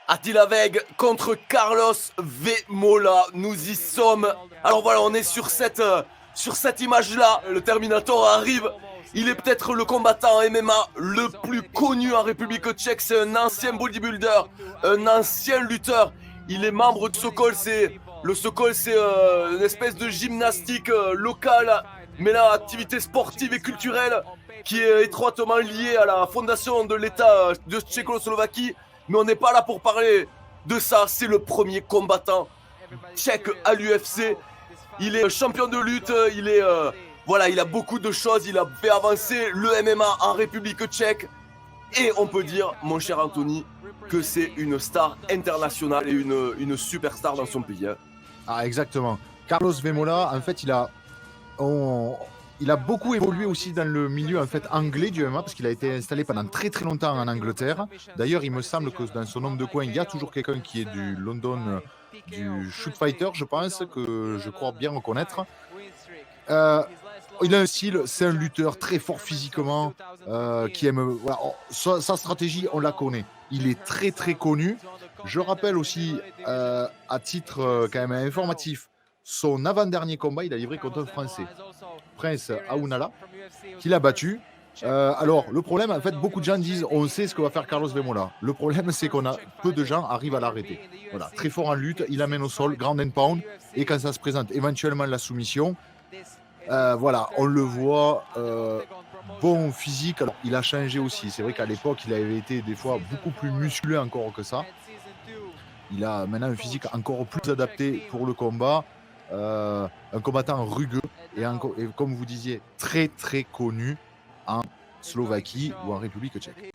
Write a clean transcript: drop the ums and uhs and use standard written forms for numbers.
Attila Veg contre Carlos Vemola, nous y sommes. Alors voilà, on est sur cette image-là. Le Terminator arrive. Il est peut-être le combattant en MMA le plus connu en République tchèque. C'est un ancien bodybuilder, un ancien lutteur. Il est membre de Sokol. Le Sokol, c'est une espèce de gymnastique locale, mais là, activité sportive et culturelle qui est étroitement liée à la fondation de l'État de Tchécoslovaquie. Mais on n'est pas là pour parler de ça. C'est le premier combattant tchèque à l'UFC. Il est champion de lutte. Voilà, il a beaucoup de choses. Il a fait avancer le MMA en République tchèque. Et on peut dire, mon cher Anthony, que c'est une star internationale et une superstar dans son pays. Hein. Ah, exactement. Carlos Vemola, en fait, il a beaucoup évolué aussi dans le milieu en fait anglais du MMA parce qu'il a été installé pendant très très longtemps en Angleterre. D'ailleurs, il me semble que dans son nombre de coins, il y a toujours quelqu'un qui est du London, du Shoot Fighter, je pense, que je crois bien reconnaître. Il a un style, c'est un lutteur très fort physiquement, qui aime. Voilà, sa stratégie, on la connaît. Il est très très connu. Je rappelle aussi, à titre quand même informatif, son avant-dernier combat, il a livré contre un Français, Prince Aounala, qu'il a battu. Alors, le problème, en fait, beaucoup de gens disent on sait ce que va faire Carlos Vemola. Le problème, c'est qu'on a peu de gens arrivent à l'arrêter. Voilà, très fort en lutte, il amène au sol, ground and pound, et quand ça se présente, éventuellement la soumission. Voilà, on le voit, bon physique. Alors, il a changé aussi. C'est vrai qu'à l'époque, il avait été des fois beaucoup plus musculeux encore que ça. Il a maintenant un physique encore plus adapté pour le combat. Un combattant rugueux et comme vous disiez, très très connu en Slovaquie ou en République tchèque.